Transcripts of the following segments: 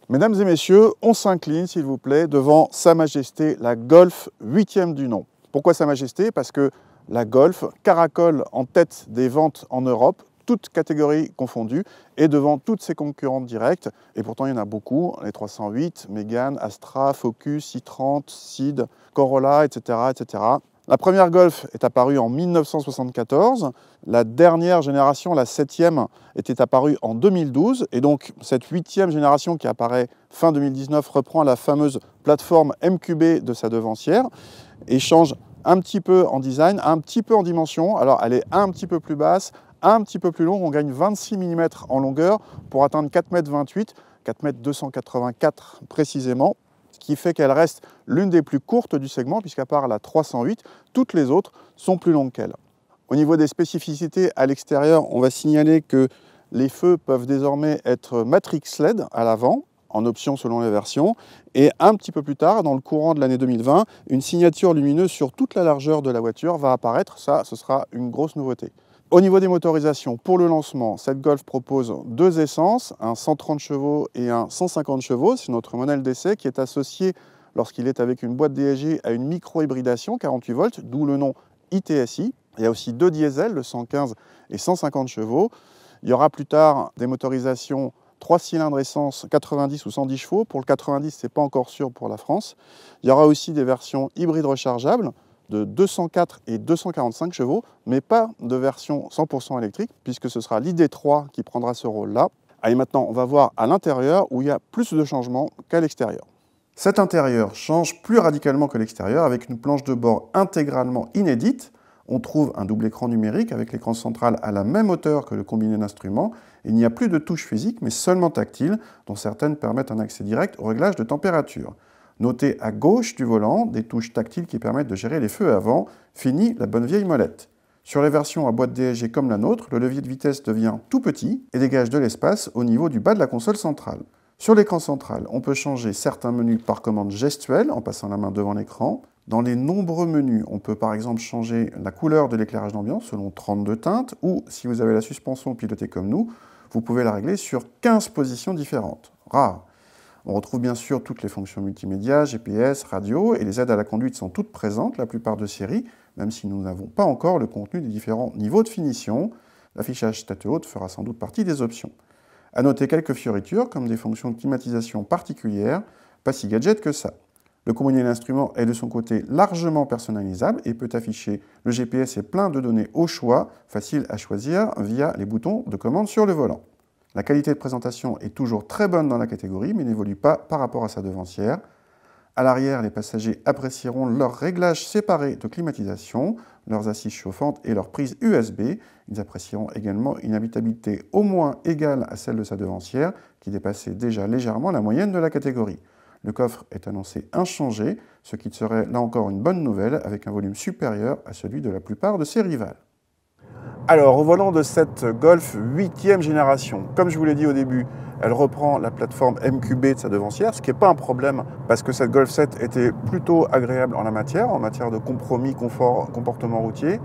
Mesdames et messieurs, on s'incline, s'il vous plaît, devant Sa Majesté, la Golf 8e du nom. Pourquoi Sa Majesté? Parce que la Golf caracole en tête des ventes en Europe, toutes catégories confondues, et devant toutes ses concurrentes directes. Et pourtant, il y en a beaucoup, les 308, Mégane, Astra, Focus, i30, Ceed, Corolla, etc., etc. La première Golf est apparue en 1974, la dernière génération, la 7e, était apparue en 2012, et donc cette 8e génération qui apparaît fin 2019 reprend la fameuse plateforme MQB de sa devancière et change un petit peu en design, un petit peu en dimension. Alors elle est un petit peu plus basse, un petit peu plus longue, on gagne 26 mm en longueur pour atteindre 4,28 m, 4,284 m précisément, ce qui fait qu'elle reste l'une des plus courtes du segment, puisqu'à part la 308, toutes les autres sont plus longues qu'elle. Au niveau des spécificités à l'extérieur, on va signaler que les feux peuvent désormais être Matrix LED à l'avant, en option selon les versions, et un petit peu plus tard, dans le courant de l'année 2020, une signature lumineuse sur toute la largeur de la voiture va apparaître. Ça, ce sera une grosse nouveauté. Au niveau des motorisations, pour le lancement, cette Golf propose deux essences, un 130 chevaux et un 150 chevaux. C'est notre modèle d'essai qui est associé, lorsqu'il est avec une boîte DSG, à une micro-hybridation 48 volts, d'où le nom ITSI. Il y a aussi deux diesels, le 115 et 150 chevaux. Il y aura plus tard des motorisations 3 cylindres essence 90 ou 110 chevaux. Pour le 90, ce n'est pas encore sûr pour la France. Il y aura aussi des versions hybrides rechargeables de 204 et 245 chevaux, mais pas de version 100% électrique, puisque ce sera l'ID3 qui prendra ce rôle-là. Allez, maintenant, on va voir à l'intérieur où il y a plus de changements qu'à l'extérieur. Cet intérieur change plus radicalement que l'extérieur, avec une planche de bord intégralement inédite. On trouve un double écran numérique avec l'écran central à la même hauteur que le combiné d'instruments. Il n'y a plus de touches physiques, mais seulement tactiles, dont certaines permettent un accès direct au réglage de température. Notez à gauche du volant des touches tactiles qui permettent de gérer les feux avant. Fini la bonne vieille molette. Sur les versions à boîte DSG comme la nôtre, le levier de vitesse devient tout petit et dégage de l'espace au niveau du bas de la console centrale. Sur l'écran central, on peut changer certains menus par commande gestuelle en passant la main devant l'écran. Dans les nombreux menus, on peut par exemple changer la couleur de l'éclairage d'ambiance selon 32 teintes, ou si vous avez la suspension pilotée comme nous, vous pouvez la régler sur 15 positions différentes. Rare. On retrouve bien sûr toutes les fonctions multimédia, GPS, radio, et les aides à la conduite sont toutes présentes, la plupart de série, même si nous n'avons pas encore le contenu des différents niveaux de finition. L'affichage tête haute fera sans doute partie des options. À noter quelques fioritures, comme des fonctions de climatisation particulières, pas si gadget que ça. Le combiné d'instruments est de son côté largement personnalisable et peut afficher le GPS et plein de données au choix, facile à choisir via les boutons de commande sur le volant. La qualité de présentation est toujours très bonne dans la catégorie, mais n'évolue pas par rapport à sa devancière. À l'arrière, les passagers apprécieront leurs réglages séparés de climatisation, leurs assises chauffantes et leurs prises USB. Ils apprécieront également une habitabilité au moins égale à celle de sa devancière, qui dépassait déjà légèrement la moyenne de la catégorie. Le coffre est annoncé inchangé, ce qui serait là encore une bonne nouvelle, avec un volume supérieur à celui de la plupart de ses rivales. Alors, au volant de cette Golf 8e génération, comme je vous l'ai dit au début, elle reprend la plateforme MQB de sa devancière, ce qui n'est pas un problème parce que cette Golf 7 était plutôt agréable en matière de compromis, confort, comportement routier.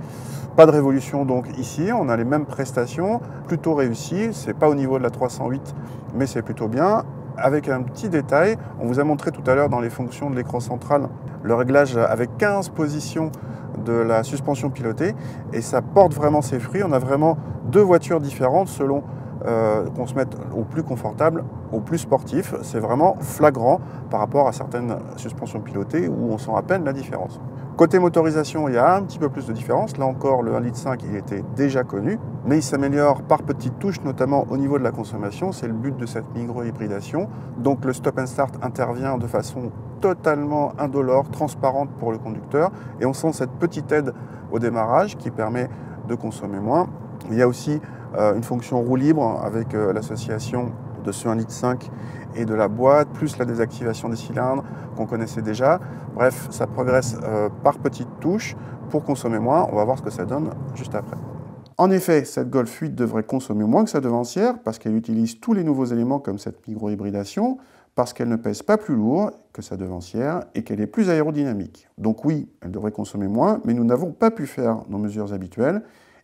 Pas de révolution donc ici, on a les mêmes prestations, plutôt réussies. C'est pas au niveau de la 308, mais c'est plutôt bien. Avec un petit détail, on vous a montré tout à l'heure dans les fonctions de l'écran central le réglage avec 15 positions de la suspension pilotée et ça porte vraiment ses fruits. On a vraiment deux voitures différentes selon qu'on se mette au plus confortable, au plus sportif. C'est vraiment flagrant par rapport à certaines suspensions pilotées où on sent à peine la différence. Côté motorisation, il y a un petit peu plus de différence. Là encore, le 1,5 litre, il était déjà connu, mais il s'améliore par petites touches, notamment au niveau de la consommation. C'est le but de cette micro-hybridation. Donc le stop and start intervient de façon totalement indolore, transparente pour le conducteur. Et on sent cette petite aide au démarrage qui permet de consommer moins. Il y a aussi une fonction roue libre avec l'association de ce 1,5 litre et de la boîte, plus la désactivation des cylindres qu'on connaissait déjà. Bref, ça progresse par petites touches pour consommer moins. On va voir ce que ça donne juste après. En effet, cette Golf 8 devrait consommer moins que sa devancière parce qu'elle utilise tous les nouveaux éléments comme cette micro-hybridation, parce qu'elle ne pèse pas plus lourd que sa devancière et qu'elle est plus aérodynamique. Donc oui, elle devrait consommer moins, mais nous n'avons pas pu faire nos mesures habituelles.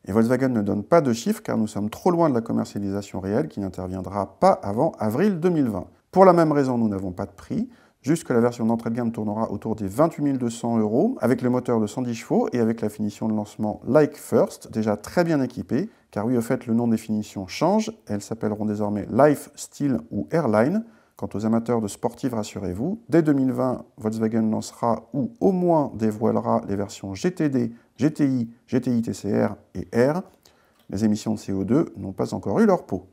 Et Volkswagen ne donne pas de chiffres car nous sommes trop loin de la commercialisation réelle qui n'interviendra pas avant avril 2020. Pour la même raison, nous n'avons pas de prix, juste que la version d'entrée de gamme tournera autour des 28 200 €, avec le moteur de 110 chevaux et avec la finition de lancement Like First, déjà très bien équipée, car oui, au fait, le nom des finitions change, elles s'appelleront désormais Life, Steel ou Airline. Quant aux amateurs de sportives, rassurez-vous, dès 2020, Volkswagen lancera ou au moins dévoilera les versions GTD, GTI, GTI TCR et R. Les émissions de CO2 n'ont pas encore eu leur pot.